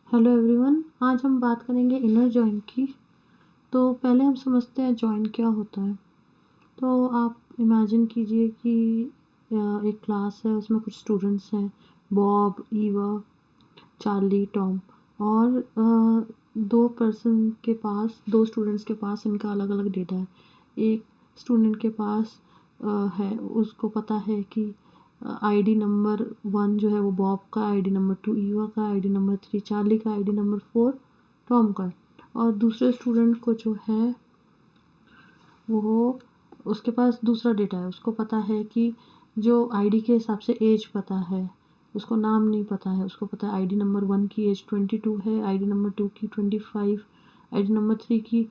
Hello everyone, आज हम बात करेंगे इनर जॉइन की। तो पहले हम समझते हैं जॉइन क्या होता है। तो आप इमेजिन कीजिए कि एक क्लास है, उसमें कुछ स्टूडेंट्स हैं, बॉब, ईवा, चार्ली, टॉम। और दो स्टूडेंट्स के पास इनका अलग अलग डेटा है। एक स्टूडेंट के पास है, उसको पता है कि आईडी नंबर 1 जो है वो बॉब का, आईडी नंबर 2 ईवा का, आईडी नंबर 3 चार्ली का, आईडी नंबर 4 टॉम का। और दूसरे स्टूडेंट को जो है वो, उसके पास दूसरा डेटा है, उसको पता है कि जो आईडी के हिसाब से एज पता है, उसको नाम नहीं पता है। उसको पता है आईडी नंबर 1 की एज 22 है, आईडी नंबर 2 की 25, आईडी नंबर 3 की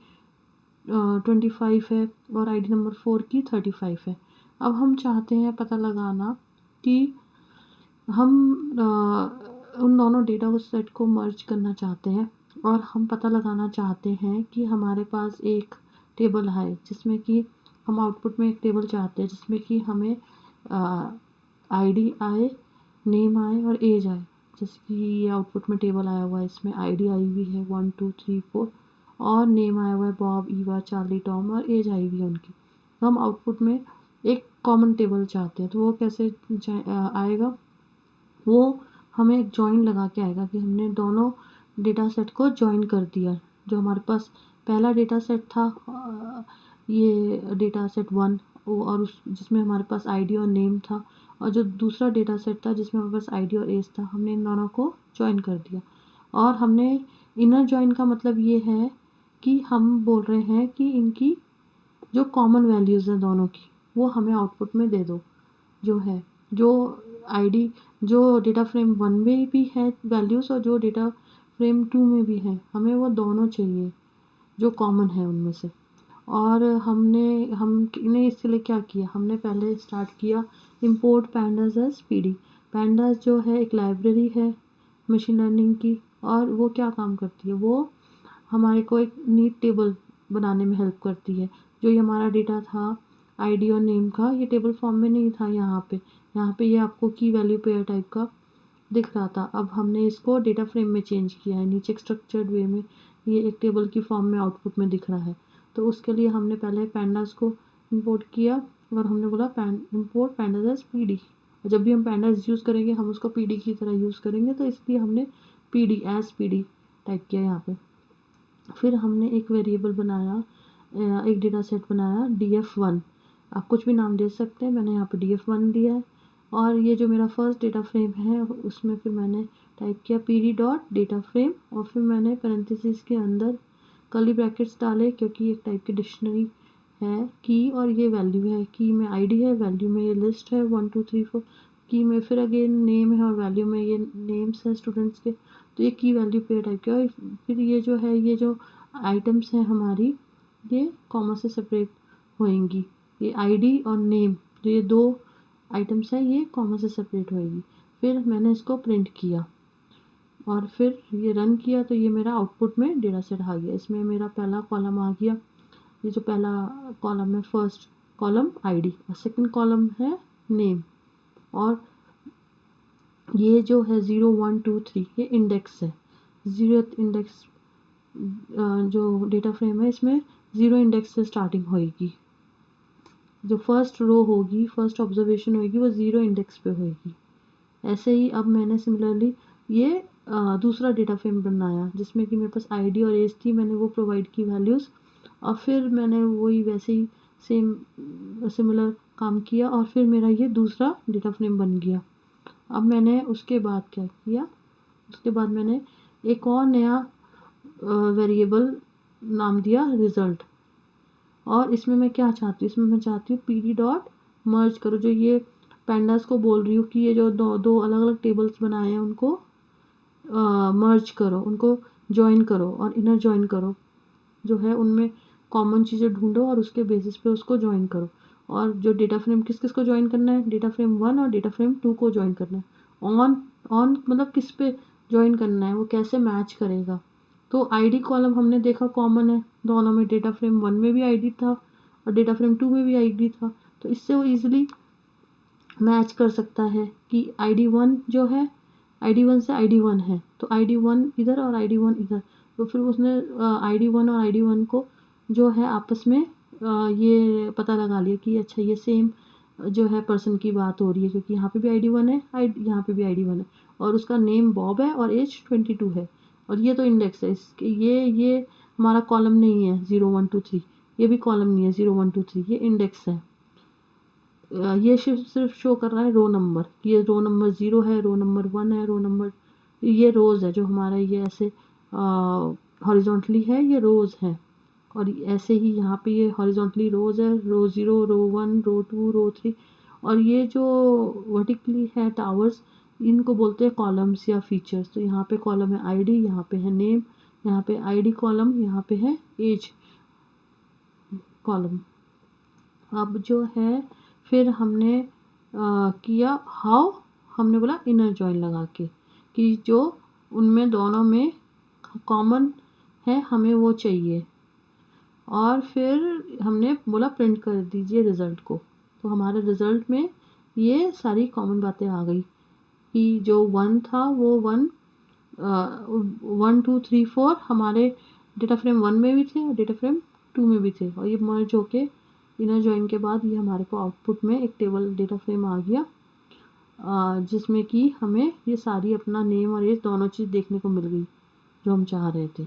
25 है और आईडी नंबर 4 की 35 है। अब हम चाहते हैं पता लगाना कि हम उन दोनों डेटा को सेट को मर्ज करना चाहते हैं, और हम पता लगाना चाहते हैं कि हमारे पास एक टेबल है जिसमें कि हम आउटपुट में एक टेबल चाहते हैं जिसमें कि हमें आईडी आए, नेम आए और एज आए। जैसे कि ये आउटपुट में टेबल आया हुआ है, इसमें आईडी आई हुई है 1 2 3 4 और नेम आया हुआ है बॉब, ईवा, चार्ली, टॉम और एज आई हुई है उनकी। तो हम आउटपुट में एक कॉमन टेबल चाहते हैं। तो वो कैसे आएगा? वो हमें एक जॉइन लगा के आएगा कि हमने दोनों डेटा सेट को जॉइन कर दिया। जो हमारे पास पहला डेटा सेट था, ये डेटा सेट 1, और उस जिसमें हमारे पास आईडी और नेम था, और जो दूसरा डेटा सेट था जिसमें हमारे पास आईडी और एज था, हमने इन दोनों को जॉइन कर दिया। और हमने इनर जॉइन का मतलब ये है कि हम बोल रहे हैं कि इनकी जो कॉमन वैल्यूज़ हैं दोनों की, वो हमें आउटपुट में दे दो। जो है, जो आईडी, जो डेटा फ्रेम 1 में भी है वैल्यूज़ और जो डेटा फ्रेम 2 में भी है, हमें वो दोनों चाहिए जो कॉमन है उनमें से। और हमने इसके लिए क्या किया, हमने पहले स्टार्ट किया import pandas as PD. Pandas जो है एक लाइब्रेरी है मशीन लर्निंग की, और वो क्या काम करती है, वो हमारे को एक नीट टेबल बनाने में हेल्प करती है। जो ये हमारा डेटा था आईडी और नेम का, ये टेबल फॉर्म में नहीं था। यहाँ पे ये आपको की वैल्यू पेयर टाइप का दिख रहा था। अब हमने इसको डेटा फ्रेम में चेंज किया है, नीचे एक स्ट्रक्चर्ड वे में ये एक टेबल की फॉर्म में आउटपुट में दिख रहा है। तो उसके लिए हमने पहले पैंडास को इंपोर्ट किया, और हमने बोला इंपोर्ट पैंडास एज पीडी। जब भी हम पैंडास यूज़ करेंगे हम उसको पीडी की तरह यूज़ करेंगे, तो इसलिए हमने पीडी टाइप किया यहाँ पे। फिर हमने एक वेरिएबल बनाया, एक डेटा सेट बनाया df1। आप कुछ भी नाम दे सकते हैं, मैंने यहाँ पे df1 दिया है। और ये जो मेरा फर्स्ट डेटा फ्रेम है उसमें फिर मैंने टाइप किया pd डॉट डेटा फ्रेम, और फिर मैंने पैरेंथेसिस के अंदर कर्ली ब्रैकेट्स डाले, क्योंकि एक टाइप की डिक्शनरी है की, और ये वैल्यू है, की में आईडी है, वैल्यू में ये लिस्ट है 1 2 3 4, की में फिर अगेन नेम है और वैल्यू में ये नेम्स हैं स्टूडेंट्स के। तो ये की वैल्यू पेयर टाइप के। और फिर ये जो है, ये जो आइटम्स हैं हमारी, ये कॉमा से सेपरेट होएंगी। ये आईडी और नेम, जो ये दो आइटम्स हैं, ये कॉमा से सेपरेट होएगी। फिर मैंने इसको प्रिंट किया और फिर ये रन किया, तो ये मेरा आउटपुट में डेटा सेट आ गया। इसमें मेरा पहला कॉलम आ गया। ये जो पहला कॉलम है, फर्स्ट कॉलम आईडी और सेकंड कॉलम है नेम। और ये जो है 0 1 2 3 ये इंडेक्स है। 0th इंडेक्स जो डेटा फ्रेम है, इसमें 0 इंडेक्स से स्टार्टिंग होएगी। जो फर्स्ट रो होगी, फर्स्ट ऑब्जर्वेशन होगी, वो 0 इंडेक्स पे होएगी। ऐसे ही अब मैंने सिमिलरली ये दूसरा डेटा फ्रेम बनाया जिसमें कि मेरे पास आईडी और एज थी, मैंने वो प्रोवाइड की वैल्यूज़, और फिर मैंने वही वैसे ही सेम सिमिलर काम किया, और फिर मेरा ये दूसरा डेटा फ्रेम बन गया। अब मैंने उसके बाद क्या किया, उसके बाद मैंने एक और नया वेरिएबल नाम दिया रिजल्ट। और इसमें मैं क्या चाहती हूँ, इसमें मैं चाहती हूँ पीडी डॉट मर्ज करो। जो ये पैंडास को बोल रही हूँ कि ये जो दो दो अलग अलग टेबल्स बनाए हैं उनको मर्ज करो, उनको ज्वाइन करो और इनर ज्वाइन करो। जो है उनमें कॉमन चीज़ें ढूंढो और उसके बेसिस पे उसको ज्वाइन करो। और जो डेटा फ्रेम किस किस को ज्वाइन करना है, डेटा फ्रेम 1 और डेटा फ्रेम 2 को ज्वाइन करना है। ऑन ऑन मतलब किस पे ज्वाइन करना है, वो कैसे मैच करेगा। तो आईडी कॉलम हमने देखा कॉमन है दोनों में, डेटा फ्रेम 1 में भी आईडी था और डेटा फ्रेम 2 में भी आईडी था। तो इससे वो ईजिली मैच कर सकता है कि आईडी 1 जो है ID1 से ID1 है तो ID1 इधर और ID1 इधर, तो फिर उसने ID1 और ID1 को जो है आपस में ये पता लगा लिया कि अच्छा ये सेम जो है पर्सन की बात हो रही है, क्योंकि यहाँ पे भी ID1 है, यहाँ पे भी ID1 है, और उसका नेम बॉब है और एज 22 है, और ये तो इंडेक्स है इसके, ये हमारा कॉलम नहीं है 0 1 2 3, ये भी कॉलम नहीं है 0 1 2 3, ये इंडेक्स है। ये सिर्फ शो कर रहा है रो नंबर, ये रो नंबर 0 है, रो नंबर 1 है, रो नंबर, ये रोज है जो हमारा ये ऐसे हॉरिजॉन्टली है, ये रोज है, और ऐसे ही यहाँ पे ये हॉरिजॉन्टली रोज है, रो 0 रो 1 रो 2 रो 3, और ये जो वर्टिकली है टावर्स, इनको बोलते हैं कॉलम्स या फीचर्स। तो यहाँ पे कॉलम है आईडी, यहाँ पे है नेम, यहाँ पे आईडी कॉलम, यहाँ पे है एज कॉलम। अब जो है फिर हमने किया हाउ, हमने बोला इनर जॉइन लगा के कि जो उनमें दोनों में कॉमन है हमें वो चाहिए, और फिर हमने बोला प्रिंट कर दीजिए रिज़ल्ट को। तो हमारे रिज़ल्ट में ये सारी कॉमन बातें आ गई कि जो 1 था वो 1 1 2 3 4 हमारे डेटा फ्रेम 1 में भी थे और डेटा फ्रेम 2 में भी थे, और ये मर्ज होके इनर जॉइन के बाद ये हमारे को आउटपुट में एक टेबल डेटा फ्रेम आ गया, जिसमें कि हमें ये सारी अपना नेम और एज दोनों चीज़ देखने को मिल गई जो हम चाह रहे थे।